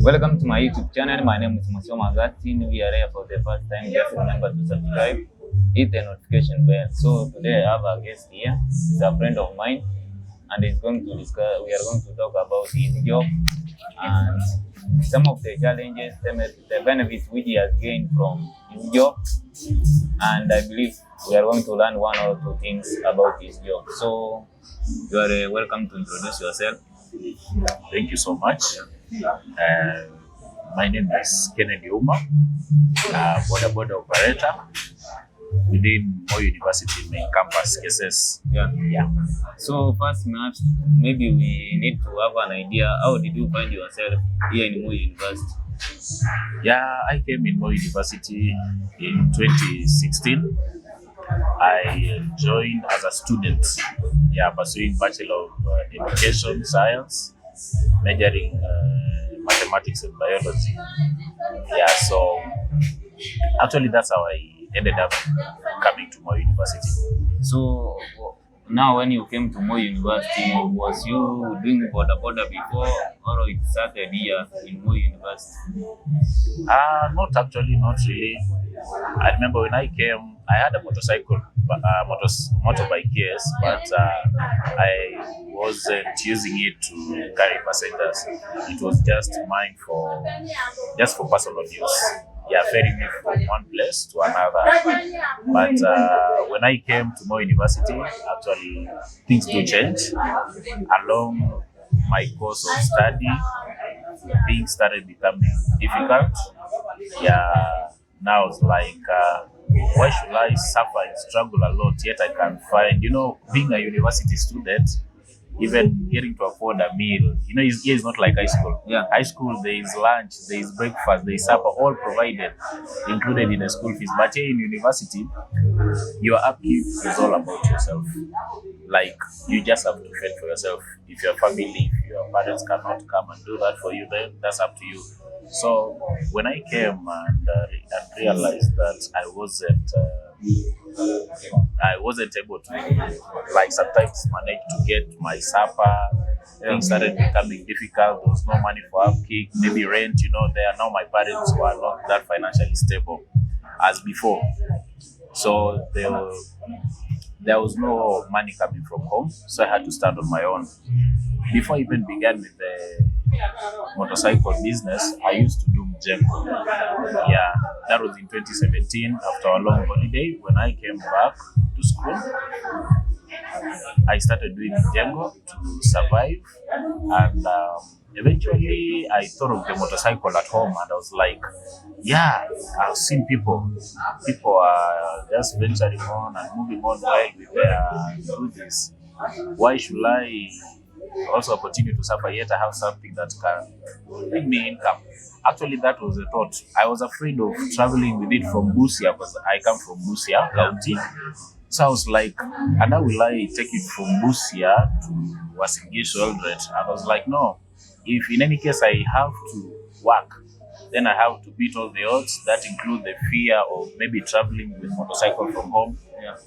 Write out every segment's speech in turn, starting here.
Welcome to my YouTube channel. My name is Musio Magatin. We are here for the first time. Just remember to subscribe, hit the notification bell. So today I have a guest here. He's a friend of mine, and we are going to talk about his job and some of the challenges, the benefits which he has gained from his job. And I believe we are going to learn one or two things about his job. So you are welcome to introduce yourself. Thank you so much. My name is Kennedy Uma, border operator within Moi University main campus, KSS. Yeah. So first, maybe we need to have an idea. How did you find yourself here in Moi University? Yeah, I came in Moi University in 2016. I joined as a student, pursuing Bachelor of Education Science, majoring mathematics and biology. So actually that's how I ended up coming to Moi University. So now when you came to Moi University, was you doing border before, or it started here in Moi University? Not really. I remember when I came, I had a motorcycle, motorbike, yes, but I wasn't using it to carry passengers. It was just mine for personal use. Ferrying me from one place to another. But when I came to Moi University, actually things do change. Along my course of study, things started becoming difficult. Now it's like, why should I suffer and struggle a lot yet I can find, being a university student, even getting to afford a meal, here is not like high school. High school, there is lunch, there is breakfast, there is supper, all provided, included in the school fees. But here in university, your upkeep is all about yourself. Like, you just have to fend for yourself. If your family, if your parents cannot come and do that for you, then that's up to you. So when I came and realized that I wasn't able to, like, sometimes manage to get my supper. Things started becoming difficult. There was no money for upkeep, maybe rent. Now my parents were not that financially stable as before. So there was no money coming from home, so I had to start on my own. Before I even began with the motorcycle business, I used to do mjengo. That was in 2017 after a long holiday. When I came back to school, I started doing mjengo to survive, and eventually I thought of the motorcycle at home, and I was like, I've seen people are just venturing on and moving on while we do this. Why should I also continue to suffer, yet I have something that can bring me income? Actually, that was the thought. I was afraid of traveling with it from Busia, because I come from Busia County. So I was like, and how will I take it from Busia to Wasingishu Eldred? And I was like, no, if in any case I have to work, then I have to beat all the odds. That include the fear of maybe traveling with motorcycle from home.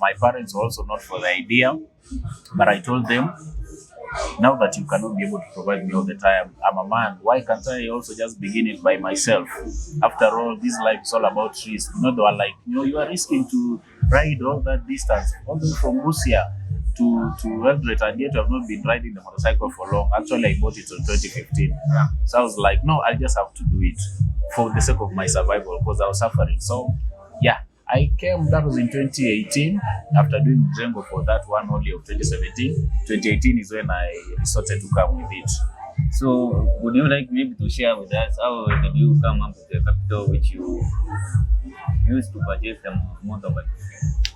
My parents were also not for the idea, but I told them, now that you cannot be able to provide me all the time, I'm a man. Why can't I also just begin it by myself? After all, this life is all about risk. They were like, you are risking to ride all that distance, all the way from Busia to Eldred, and yet you have not been riding the motorcycle for long. Actually, I bought it in 2015. So I was like, no, I just have to do it for the sake of my survival, because I was suffering. So I came, that was in 2018, after doing Mjengo for that one only of 2017. 2018 is when I resorted to come with it. So would you like maybe to share with us, how did you come up with the capital which you used to purchase the motorbike?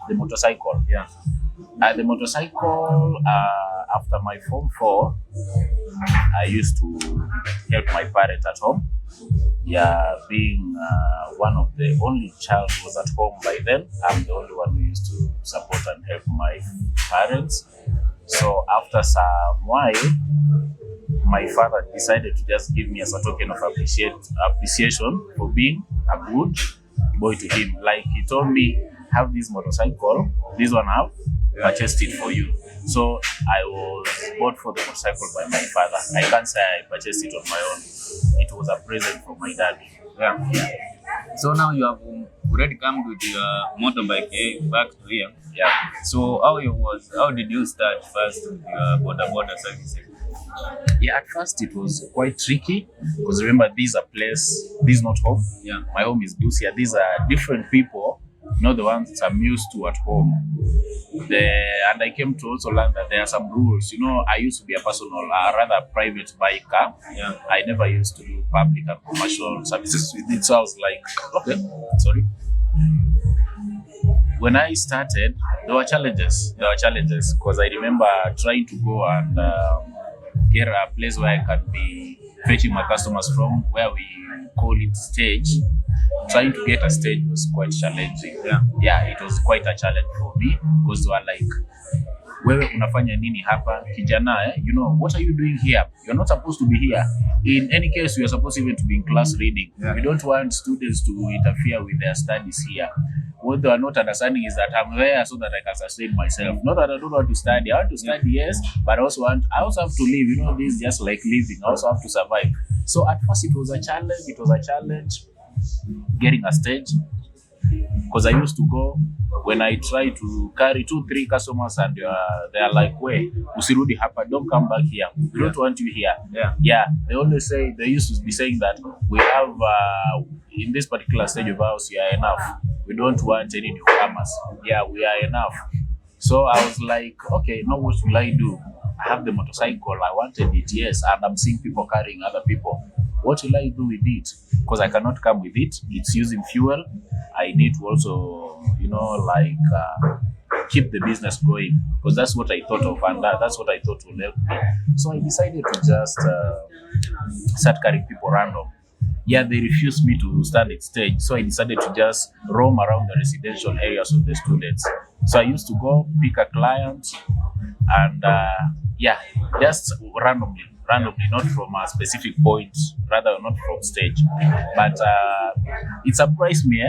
The motorcycle? The motorcycle, after my Form 4, I used to help my parents at home. Being one of the only child who was at home by then, I'm the only one who used to support and help my parents. So after some while, my father decided to just give me as a token of appreciation for being a good boy to him. Like, he told me, have this motorcycle, this one I've purchased it for you. So I was bought for the motorcycle by my father. I can't say I purchased it on my own. It was a present from my dad. Yeah. So now you have already come with your motorbike back to here. Yeah. So how did you start first with your border services? Yeah, at first it was quite tricky because remember, this is not home. Yeah. My home is Busia. These are different people, not the ones I'm used to at home. And I came to also learn that there are some rules. I used to be a personal, rather private biker. Yeah. I never used to do public and commercial services with it. So I was like, okay, sorry. When I started, there were challenges. Because I remember trying to go and get a place where I can be fetching my customers from, where we call it stage. Trying to get a stage was quite challenging. Yeah, it was quite a challenge for me because they were like, wewe unafanya nini hapa kijana, what are you doing here? You're not supposed to be here. In any case, you're supposed even to be in class reading. We don't want students to interfere with their studies here. What they are not understanding is that I'm there so that I can sustain myself. Not that I don't want to study. I want to study, yes, but I also have to live. This is just like living. I also have to survive. So at first it was a challenge getting a stage, because I used to go when I try to carry 2-3 customers and they're like, wait, usirudi hapa, don't come back here. We don't want you here. Yeah. They used to be saying that we have in this particular stage of ours, we are enough. We don't want any newcomers. Yeah, we are enough. So I was like, okay, now what will I do? I have the motorcycle, I wanted it, yes, and I'm seeing people carrying other people. What will I do with it? Because I cannot come with it. It's using fuel. I need to also, keep the business going, because that's what I thought of, and that's what I thought would help me. So I decided to just start carrying people random. Yeah, they refused me to stand at stage, so I decided to just roam around the residential areas of the students. So I used to go pick a client and just randomly, not from a specific point, rather not from stage. But it surprised me,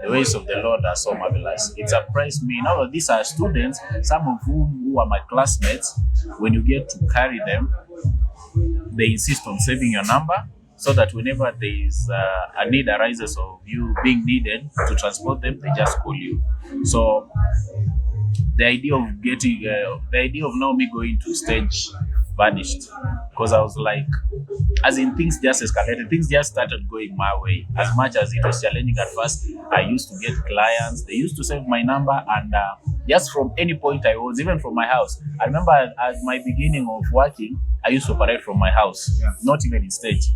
the ways of the Lord are so marvelous. It surprised me. Now these are students, some of who are my classmates. When you get to carry them, they insist on saving your number, so that whenever there is a need arises of you being needed to transport them, they just call you. So the idea of now me going to stage vanished, because I was like, as in, things just escalated, things just started going my way. As much as it was challenging at first, I used to get clients, they used to save my number, and just from any point I was, even from my house. I remember at my beginning of working, I used to operate from my house, not even in stage.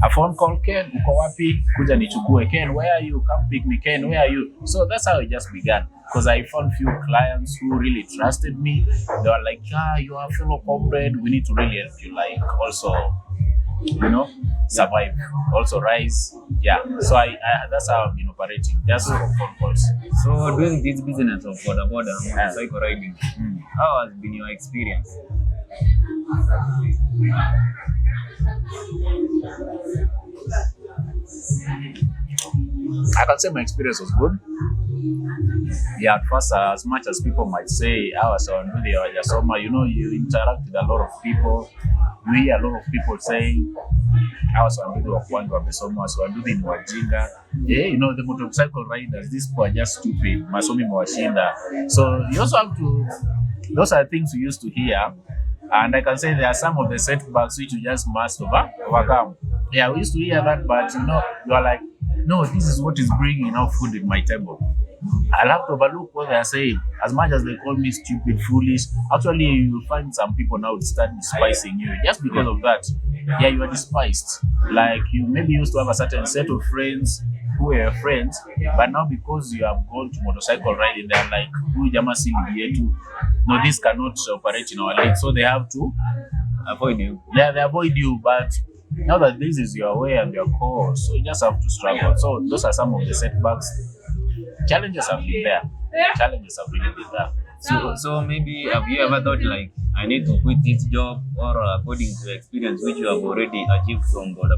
A phone call, Ken, uko wapi? Kuja nichukue. Ken, where are you? Come pick me. Ken, where are you? So that's how it just began. Because I found few clients who really trusted me. They were like, you are a fellow comrade. We need to really help you, also, survive, also rise. Yeah. So I that's how I've been operating, just from phone calls. So doing this business of border cycle riding, how has been your experience? I can say my experience was good. Yeah, at first, as much as people might say, you interact with a lot of people. You hear a lot of people saying, the motorcycle riders, these people are just stupid. So you also have to, those are things we used to hear. And I can say there are some of the setbacks which you just must overcome. Yeah, we used to hear that, but you are like, no, this is what is bringing enough food in my table. I'll have to overlook what they are saying. As much as they call me stupid, foolish, actually you'll find some people now start despising you just because of that. Yeah, you are despised. Like, you maybe used to have a certain set of friends who were your friends, but now because you have gone to motorcycle riding, they're like, no, this cannot operate in our league, so they have to avoid you. Yeah, they avoid you, but now that this is your way and your core, so you just have to struggle. So those are some of the setbacks. Challenges have been there. Challenges have really been there. So maybe have you ever thought like, I need to quit this job, or according to the experience which you have already achieved from border,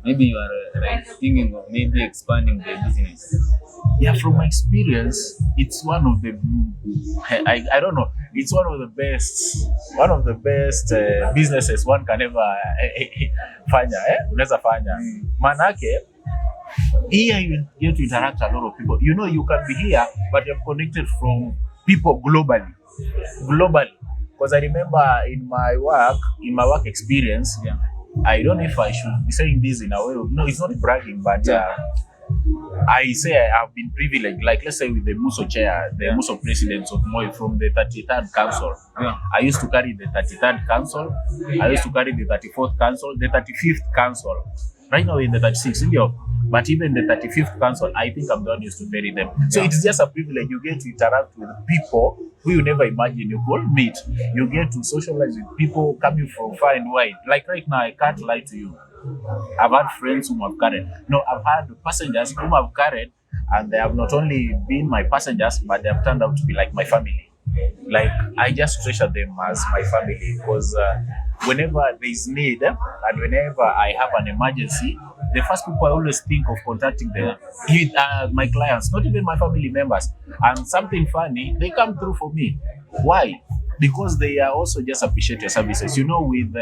maybe you are thinking of maybe expanding the business? Yeah, from my experience, it's one of the I don't know. It's one of the best businesses one can ever fanya. Unaweza fanya. Manake here you get to interact a lot of people. You know, you can be here, but you're connected from people globally. Because I remember in my work experience, I don't know if I should be saying this in a way. No, it's not bragging, but I say I have been privileged. Like, let's say with the Muso chair, the Muso presidents of Moi from the 33rd Council. I used to carry the 33rd Council. I used to carry the 34th Council, the 35th Council. Right now we're in the 36th, but even the 35th Council, I think I'm the one used to carry them. So it's just a privilege. You get to interact with people who you never imagine you could meet. You get to socialize with people coming from far and wide. Like right now, I can't lie to you. I've had friends whom I've carried. No, I've had passengers whom I've carried, and they have not only been my passengers, but they have turned out to be like my family. Like, I just treasure them as my family, because whenever there is need and whenever I have an emergency, the first people I always think of contacting them are my clients, not even my family members. And something funny, they come through for me. Why? Because they are also just appreciate your services. You know, with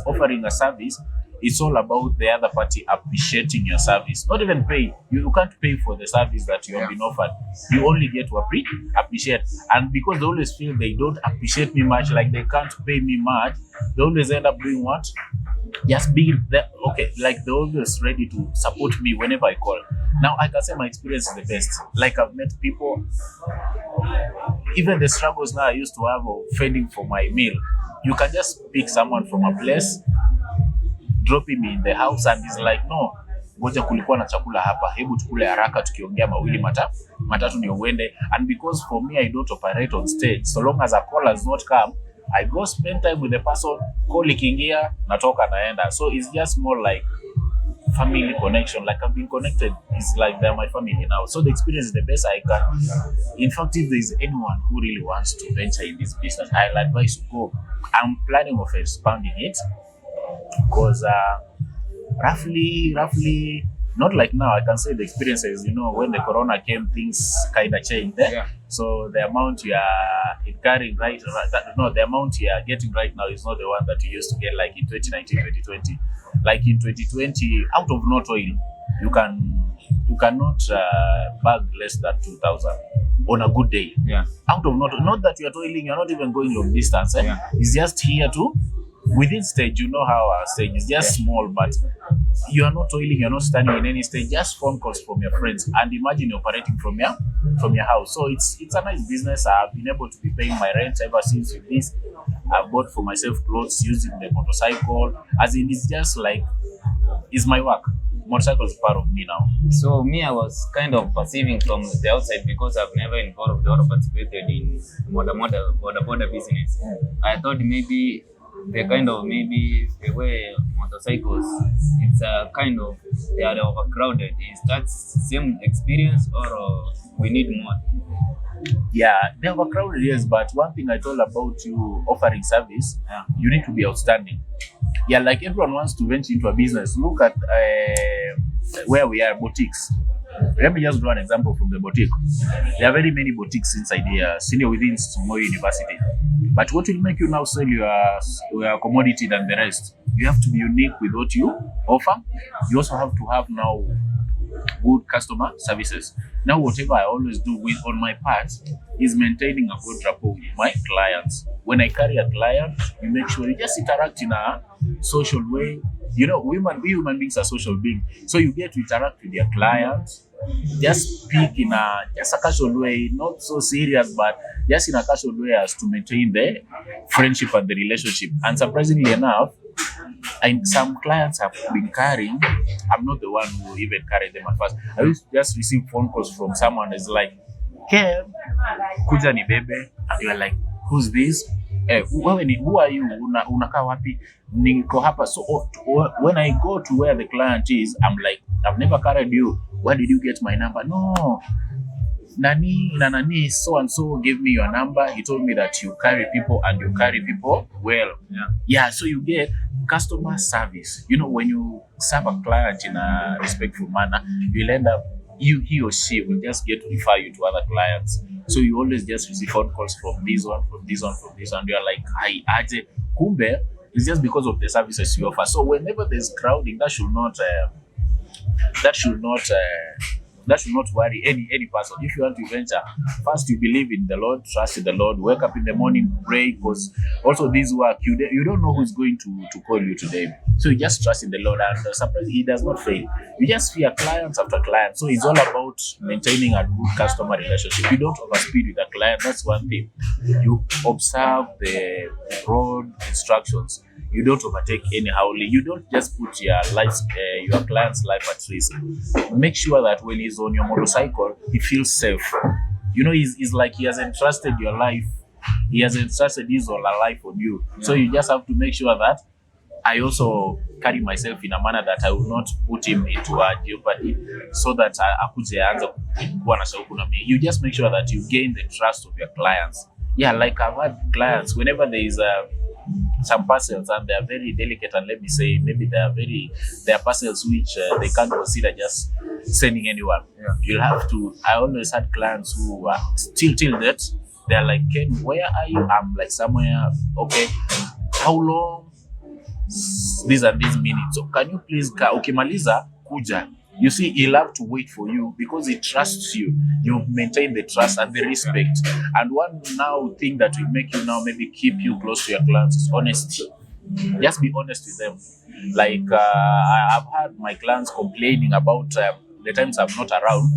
offering a service, it's all about the other party appreciating your service. Not even pay. You can't pay for the service that you have been offered. You only get to appreciate. And because they always feel they don't appreciate me much, like they can't pay me much, they always end up doing what? Just being there. Okay, like they're always ready to support me whenever I call. Now, I can say my experience is the best. Like, I've met people, even the struggles now I used to have of fending for my meal. You can just pick someone from a place, dropping me in the house, and he's like, no, ngoja kulikuwa na chakula hapa, hebu tukule haraka tukiongea mawili matatu ndio uende. And because for me, I don't operate on stage, so long as a call has not come, I go spend time with the person, call ikiingia, natoka naenda. So it's just more like family connection. Like, I've been connected. It's like they're my family now. So the experience is the best I can. In fact, if there's anyone who really wants to venture in this business, I'll advise to go. I'm planning of expanding it, because roughly, not like now, I can say the experiences, you know, when the corona came, things kind of changed. So the amount you are incurring the amount you are getting right now is not the one that you used to get like in 2019, 2020. Like in 2020, out of not oil, you cannot bag less than 2,000 on a good day. Out of not that you are toiling, you're not even going long distance. It's just here to within stage. You know how our stage is just small, but you are not toiling, you're not standing in any stage, just phone calls from your friends. And imagine you're operating from your house. So it's a nice business. I've been able to be paying my rent ever since with this. I've bought for myself clothes using the motorcycle. As in, it's just like, it's my work. Motorcycle is part of me now. So me, I was kind of perceiving from the outside, because I've never involved or participated in border business. I thought maybe the way motorcycles, it's a kind of, they are overcrowded. Is that same experience, or we need more? Yeah, they're overcrowded, yes, but one thing I told about you offering service, you need to be outstanding. Yeah, like everyone wants to venture into a business. Look at where we are, boutiques. Let me just draw an example from the boutique. There are very many boutiques inside here, senior within Moi University. But what will make you now sell your commodity than the rest? You have to be unique with what you offer. You also have to have now good customer services. Now, whatever I always do on my part is maintaining a good rapport with my clients. When I carry a client, you make sure you just interact in a social way. You know, we human beings are social beings. So you get to interact with your clients, just speak in a casual way, not so serious, but just in a casual way as to maintain the friendship and the relationship. And surprisingly enough, some clients have been carrying. I'm not the one who even carried them at first. I used to just receive phone calls from someone who's like, Kev, kuja ni bebe. And you're like, who's this? Who are you? Unakaa wapi? Niko hapa. So when I go to where the client is, I'm like, I've never carried you. Where did you get my number? No. Nani so and so gave me your number. He told me that you carry people and you carry people well. Yeah, so you get customer service. You know, when you serve a client in a respectful manner, you'll end up he or she will just get to refer you to other clients. So you always just receive phone calls from this one, from this one, from this one. You're like, hi, Aje, Kumbe, it's just because of the services you offer. So whenever there's crowding, that should not worry any person. If you want to venture, first you believe in the Lord, trust in the Lord, wake up in the morning, pray, because also this work, you don't know who's going to call you today. So you just trust in the Lord, and surprisingly, He does not fail. You just fear clients after clients. So it's all about maintaining a good customer relationship. You don't overspeed with a client. That's one thing. You observe the broad instructions. You don't overtake anyhowly. You don't just put your client's life at risk. Make sure that when he's on your motorcycle, he feels safe. He's like he has entrusted your life. He has entrusted his or her life on you. Yeah. So you just have to make sure that I also carry myself in a manner that I will not put him into a jeopardy, so that you just make sure that you gain the trust of your clients. Yeah, like I've had clients, whenever there is some parcels and they are very delicate, and let me say maybe they are parcels which they can't consider just sending anyone. Yeah. I always had clients who are still till that they're like, Ken, where are you? I'm like somewhere. Okay, how long? These are these minutes. So can you please Maliza kuja? You see, he'll have to wait for you because he trusts you. You maintain the trust and the respect. And one now thing that will make you now maybe keep you close to your clients is honesty. Just be honest with them. Like I've had my clients complaining about the times I'm not around.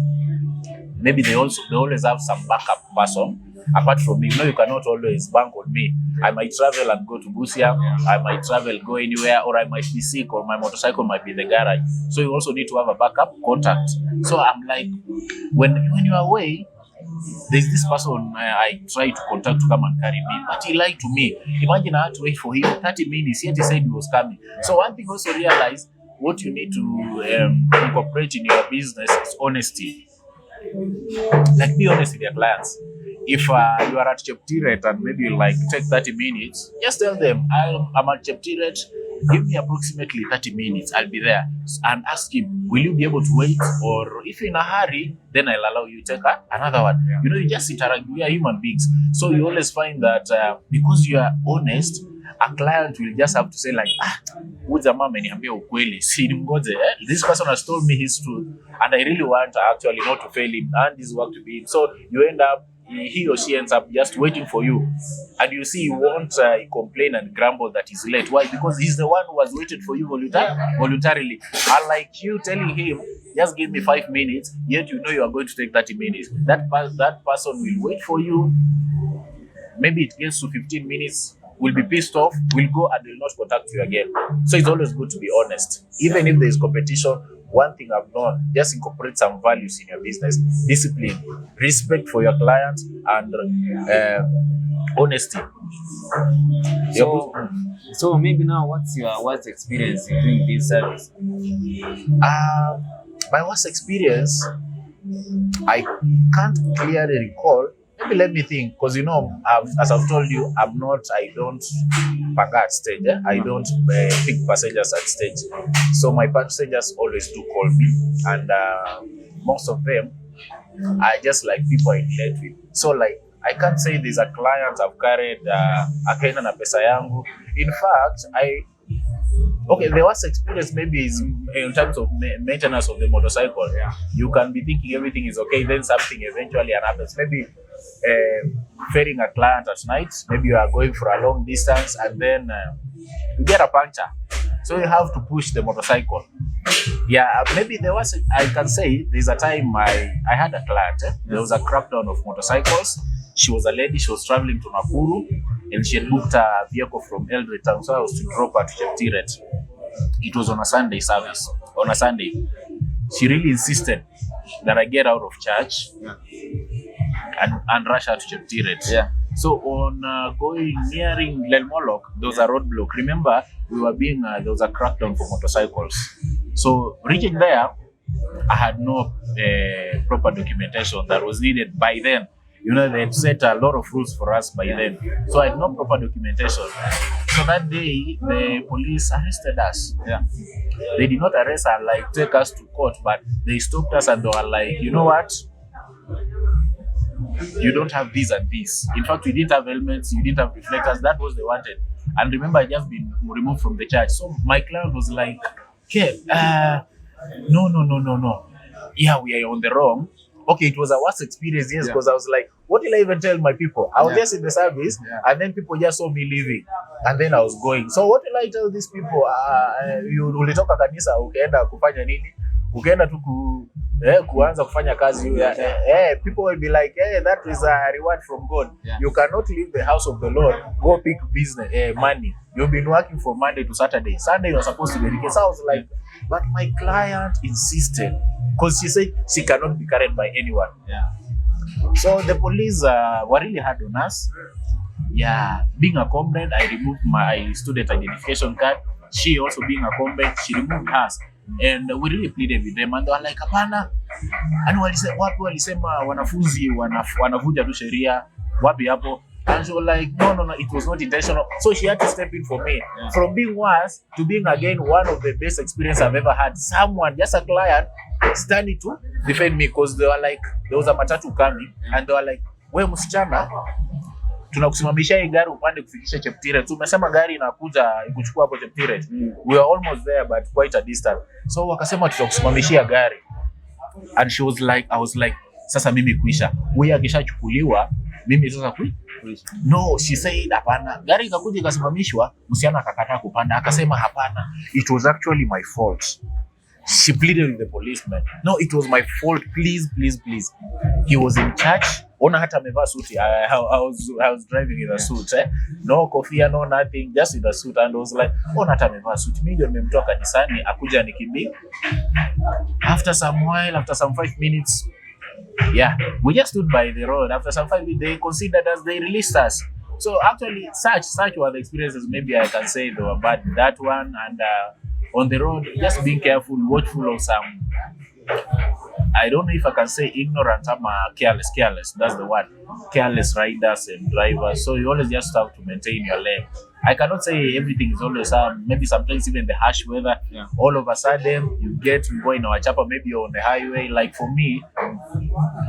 Maybe they always have some backup person apart from me. You cannot always bank on me. I might travel and go to Busia. I might travel, go anywhere, or I might be sick, or my motorcycle might be in the garage. So you also need to have a backup contact. So I'm like, when you're away, there's this person I try to contact to come and carry me, but he lied to me. Imagine I had to wait for him 30 minutes, yet he said he was coming. So one thing also realize, what you need to incorporate in your business is honesty. Like, be honest with your clients. If you are at Cheptiret and maybe you take 30 minutes, just tell them, I'm at Cheptiret, give me approximately 30 minutes, I'll be there. And ask him, will you be able to wait? Or if you're in a hurry, then I'll allow you to take another one. Yeah. You just interact. We are human beings. So you always find that because you are honest, a client will just have to say this person has told me his truth, and I really want actually not to fail him and his work to be him. So you end up, he or she ends up just waiting for you, and you see, he won't complain and grumble that he's late. Why? Because he's the one who has waited for you voluntarily. Unlike you telling him, just give me 5 minutes, yet you are going to take 30 minutes. That person will wait for you. Maybe it gets to 15 minutes, will be pissed off, will go and will not contact you again. So it's always good to be honest. Even if there is competition, one thing I've known, just incorporate some values in your business. Discipline, respect for your clients, and honesty. So maybe now, what's your worst experience in doing this service? My worst experience, I can't clearly recall. Maybe let me think, because as I've told you, I don't pack at stage. I don't pick passengers at stage. So my passengers always do call me, and most of them are just like people I relate with. So I can't say there's a client I've carried akaenda na pesa yangu. In fact, the worst experience maybe is in terms of maintenance of the motorcycle. Yeah. You can be thinking everything is okay, then something eventually happens. Maybe ferrying a client at night, maybe you are going for a long distance, and then you get a puncture. So you have to push the motorcycle. Yeah, maybe I can say there's a time I had a client. There was a crackdown of motorcycles. She was a lady, she was traveling to Nakuru, and she had booked a vehicle from Eldoret Town, so I was to drop her to Cheptiret. It was on a Sunday service. On a Sunday, she really insisted that I get out of church and rush her to Cheptiret. Yeah. So on nearing Lelmolok, there was a roadblock. Remember, there was a crackdown for motorcycles. So reaching there, I had no proper documentation that was needed by then. You know, they had set a lot of rules for us by then. So I had no proper documentation. So that day, the police arrested us. Yeah. They did not arrest us, like take us to court, but they stopped us and they were like, you know what? You don't have this and this. In fact, we didn't have helmets, you didn't have reflectors. That was they wanted. And remember, I just been removed from the church. So my client was like, okay, no. Yeah, we are on the wrong. Okay, it was a worse experience, yes, because I was like, what did I even tell my people? I was just in the service, and then people just saw me leaving, and then I was going. So what will I tell these people? Ulitoka kanisa, ukaenda kufanya nini? Ukaenda tu kuanza kufanya kazi. People will be like, hey, that is a reward from God. Yeah. You cannot leave the house of the Lord, go pick business, money. You've been working from Monday to Saturday. Sunday you're supposed to dedicate. So I was like, but my client insisted, because she said she cannot be carried by anyone. Yeah. So the police were really hard on us. Yeah, being a comrade, I removed my student identification card. She also being a comrade, she removed hers. And we really pleaded with them, and they were like, hapana. And wapi walisema wanafunzi wanavuja tu sheria, wapi hapo? And she was like, no, it was not intentional. So she had to step in for me. Yeah. From being worse to being again one of the best experience I've ever had. Someone, just a client, standing to defend me, because they were like, there was a matatu coming, and they were like, we msichana, tunakusimamisha hii gari upande kufikisha Cheptiret. Tumesema gari inakuja ikuchukua hapo Cheptiret. We were almost there but quite a distance. So wakasema tutakusimamishia gari. And she was like, I was like, sasa mimi kuisha. Wewe akishachukuliwa, mimi sasa kuisha. No, she said hapana. Gari ikakuja ikasimamishwa, msichana akakataa kupanda. Akasema hapana. It was actually my fault. She pleaded with the policeman. No, it was my fault. Please. He was in church. Ona hata amevaa suti. I was driving in a suit. No kofia, no nothing. Just in a suit. And I was like, ona hata amevaa suti. Mimi ndio nimemtoa kanisani, akuja nikimbie. After some 5 minutes, yeah, we just stood by the road. After some 5 minutes, they considered us, they released us. So actually, such were the experiences. Maybe I can say they were bad. That one, and on the road, just being careful, watchful of some, I don't know if I can say ignorant or careless. That's the word. Careless riders and drivers. So you always just have to maintain your lane. I cannot say everything is always maybe sometimes even the harsh weather. Yeah. All of a sudden you get to go in our chapel, maybe you're on the highway. Like for me,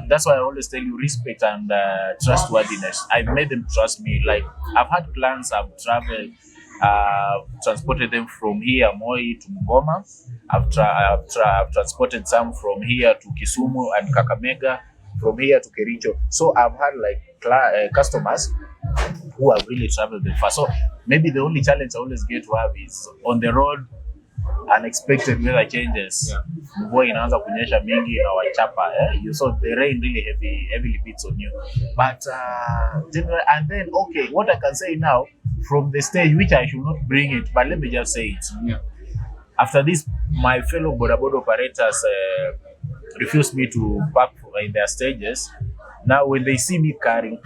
that's why I always tell you respect and trustworthiness. I've made them trust me. Like I've had plans, I've traveled, transported them from here, Moi to Mugoma. I've transported some from here to Kisumu and Kakamega, from here to Kericho. So I've had like customers who have really traveled them far. So maybe the only challenge I always get to have is on the road, unexpected weather changes. Mvua inaanza kunyesha mingi na wachapa. So the rain really heavily beats on you. But and then okay, what I can say now from the stage, which I should not bring it, but let me just say it. Yeah. After this, my fellow bodaboda operators refused me to park in their stages. Now, when they see me carrying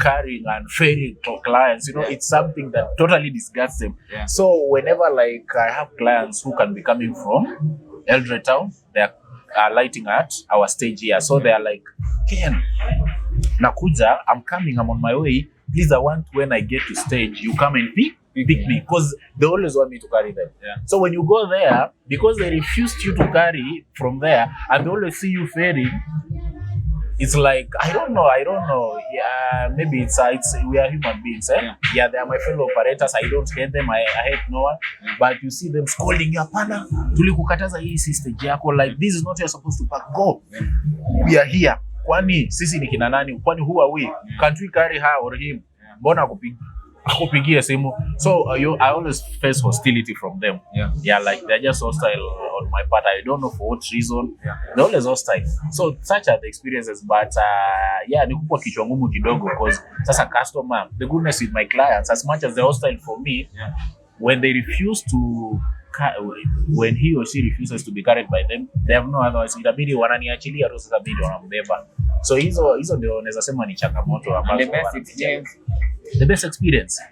and ferrying to clients, it's something that totally disgusts them. Yeah. So whenever I have clients who can be coming from Eldred Town, they are lighting at our stage here. So they are like, Ken, nakuja, I'm coming, I'm on my way. Please, I want when I get to stage, you come and pick me, because they always want me to carry them. Yeah. So when you go there, because they refused you to carry from there, and they always see you ferrying, it's like, I don't know. Yeah, maybe it's we are human beings. Yeah, they are my fellow operators. I don't hate them. I hate no one. But you see them scolding you, hapana, tulikukataza hii stage yako. Like, this is not where you're supposed to park. Go. We are here. Kwani sisi ni kina nani? Kwani who are we? Can't we carry her or him? Mbona akupigia simu? So I always face hostility from them. Yeah, like they're just hostile on my part. I don't know for what reason. They're always hostile. So such are the experiences. But ni kukua kichwa ngumu kidogo, because sasa customer, the goodness with my clients, as much as they're hostile for me, when they refuse to, when he or she refuses to be carried by them, they have no otherwise. Itabidi wananiachilia tu, sasa bidi wanambeba. So hizo ndio naweza sema ni changamoto ambazo. The best experience.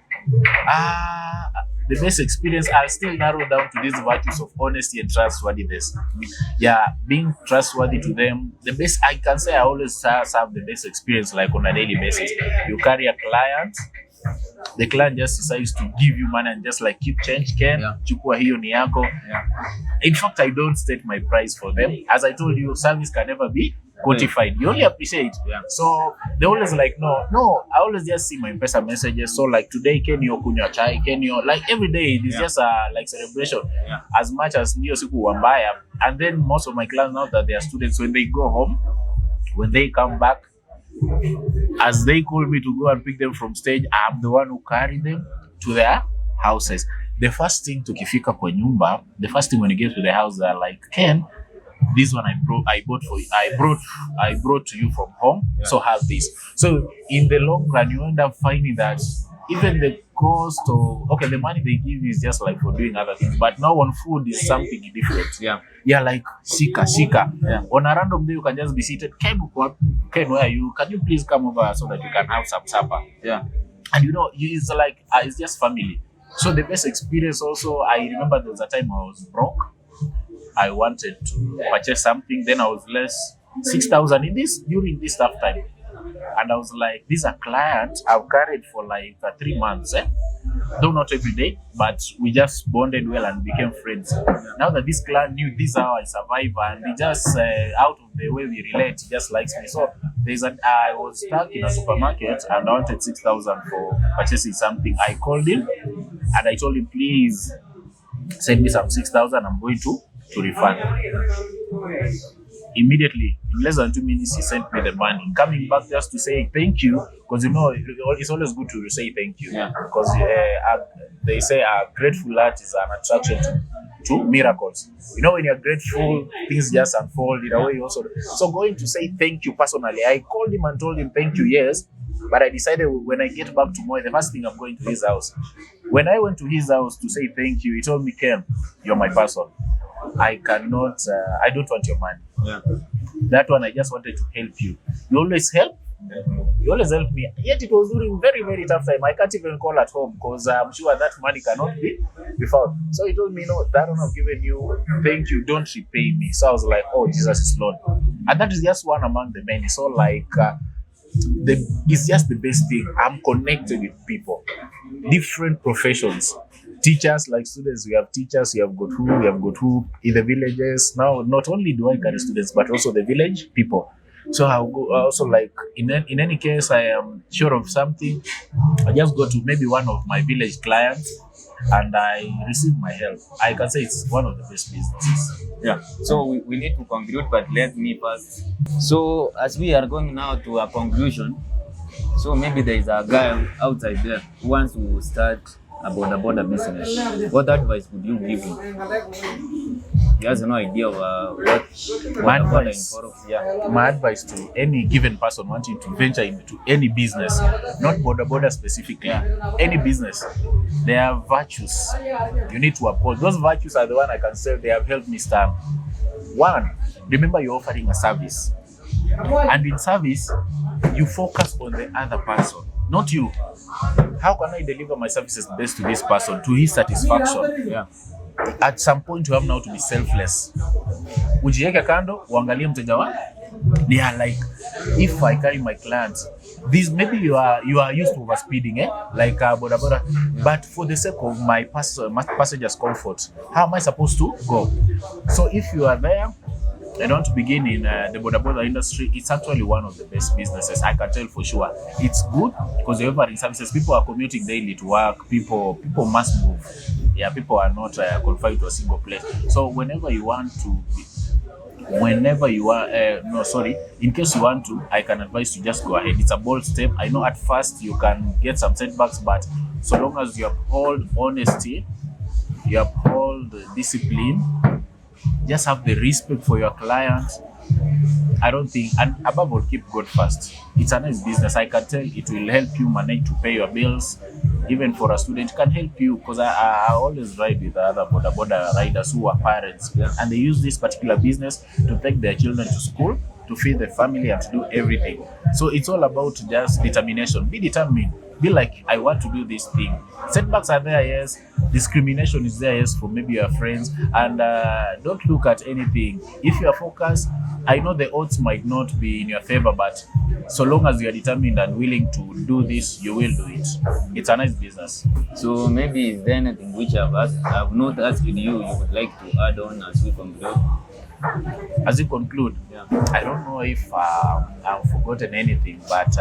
the best experience, I'll still narrow down to these virtues of honesty and trustworthiness. Yeah, being trustworthy to them. The best, I can say I always have the best experience like on a daily basis. You carry a client, the client just decides to give you money and just like keep change, Ken, chukua hiyo ni yako. In fact, I don't state my price for them. As I told you, service can never be quantified. You only appreciate. So they always like, no, I always just see my Impesa messages. So like today, Ken yo kunywa chai, Ken yo, like every day, it's just a like celebration. As much as niyo siku wambaya. And then most of my clients now that they are students, when they go home, when they come back, as they call me to go and pick them from stage, I'm the one who carry them to their houses. The first thing to kifika kwa nyumba, the first thing when you get to the house, they're like, Ken, this one I brought to you from home. So have this. So in the long run, you end up finding that even the cost of the money they give is just like for doing other things. But now on food is something different. Yeah, like shika. On a random day you can just be seated. Ken, where are you? Can you please come over so that you can have some supper? And you know, it's like it's just family. So the best experience also, I remember there was a time I was broke. I wanted to purchase something, then I was less 6,000 during this tough time. And I was like, these are clients I've carried for like 3 months. Though not every day, but we just bonded well and became friends. Now that this client knew this is how I survive, and he just out of the way we relate, he just likes me. So I was stuck in a supermarket and I wanted 6,000 for purchasing something. I called him and I told him, please send me some 6,000. I'm going to refund. Immediately, in less than 2 minutes, he sent me the money. Coming back just to say thank you, because you know it's always good to say thank you. Because they say a grateful heart is an attraction to miracles. You know, when you're grateful, things just unfold in a way also. So going to say thank you personally, I called him and told him thank you, yes. But I decided when I get back tomorrow, the first thing I'm going to his house. When I went to his house to say thank you, he told me, Ken, you're my person. I don't want your money. That one, I just wanted to help you. You always help. You always help me. Yet it was during very, very tough time. I can't even call at home because I'm sure that money cannot be found. So he told me, no, that one I've given you, thank you, don't repay me. So I was like, oh, Jesus is Lord. And that is just one among the many. So like, it's just the best thing. I'm connected with people, different professions. Teachers, like students, we have teachers, we have got who in the villages. Now, not only do I carry students, but also the village people. So I'll go also like in any case, I am sure of something. I just go to maybe one of my village clients and I receive my help. I can say it's one of the best businesses. So we need to conclude, but let me first. So as we are going now to a conclusion, so maybe there is a guy outside there who wants to start a border business. What advice would you give him? He has no idea of what border involves. My advice to any given person wanting to venture into any business, not border specifically, any business, there are virtues you need to uphold. Those virtues are the one I can say they have helped me stand. One, remember you're offering a service. And in service, you focus on the other person, not you. How can I deliver my services best to this person, to his satisfaction? At some point, you have now to be selfless. Ujiweke kando, uangalie mteja wako. They are like, if I carry my clients, this maybe you are used to overspeeding, like boda. But for the sake of my passengers' comfort, how am I supposed to go? So if you are there, I want to begin in the boda industry. It's actually one of the best businesses. I can tell for sure. It's good because you're offering services. People are commuting daily to work. People must move. People are not confined to a single place. So whenever you want to, in case you want to, I can advise you just go ahead. It's a bold step. I know at first you can get some setbacks, but so long as you uphold honesty, you uphold discipline, just have the respect for your client. I don't think, and above all, keep God first. It's a nice business. I can tell it will help you manage to pay your bills. Even for a student, it can help you because I always ride with other boda riders who are parents, and they use this particular business to take their children to school, to feed the family, and to do everything. So it's all about just determination. Be determined. Be like, I want to do this thing. Setbacks are there, yes. Discrimination is there, yes, for maybe your friends. And don't look at anything. If you are focused, I know the odds might not be in your favor, but so long as you are determined and willing to do this, you will do it. It's a nice business. So maybe is there anything which I've not asked you would like to add on as we conclude? As you conclude, Yeah. I don't know if I've forgotten anything, but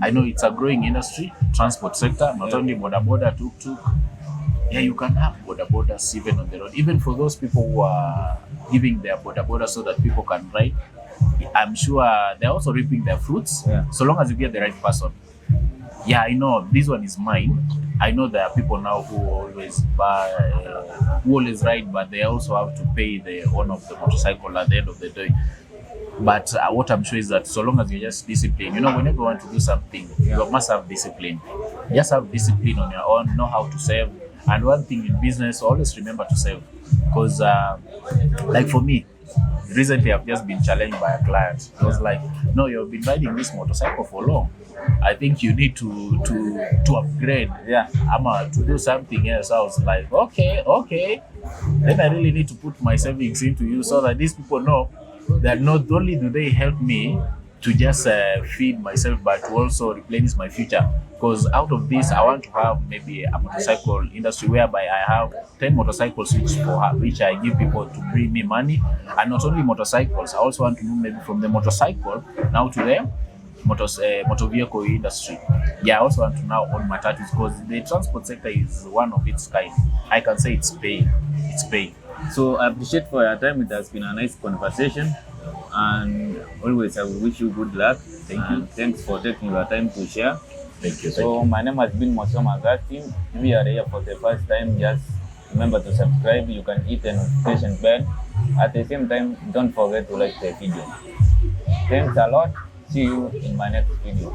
I know it's a growing industry, transport sector, not only boda tuk-tuk. Yeah, you can have bodas even on the road. Even for those people who are giving their boda so that people can ride, I'm sure they're also reaping their fruits. Yeah. So long as you get the right person. Yeah, I know this one is mine. I know there are people now who always buy, who always ride, but they also have to pay the owner of the motorcycle at the end of the day. But what I'm sure is that so long as you're just disciplined, whenever you want to do something, you must have discipline. Just have discipline on your own, know how to save. And one thing in business, always remember to save. Because, like for me, recently I've just been challenged by a client. It was like, no, you've been riding this motorcycle for long. I think you need to upgrade. Yeah. To do something else. I was like, okay. Then I really need to put my savings into you so that these people know that not only do they help me to just feed myself, but to also replenish my future. Because out of this, I want to have maybe a motorcycle industry whereby I have 10 motorcycles which I give people to bring me money. And not only motorcycles, I also want to move maybe from the motorcycle now to the motor vehicle industry. Yeah, I also want to now own matatus because the transport sector is one of its kind. I can say it's paying. It's paying. So I appreciate for your time. It has been a nice conversation, and always I will wish you good luck. Thank you. Thanks for taking your time to share. Thank you. So my name has been Mosoma Augustine. If you are here for the first time, just remember to subscribe. You can hit the notification bell. At the same time, don't forget to like the video. Thanks a lot. See you in my next video.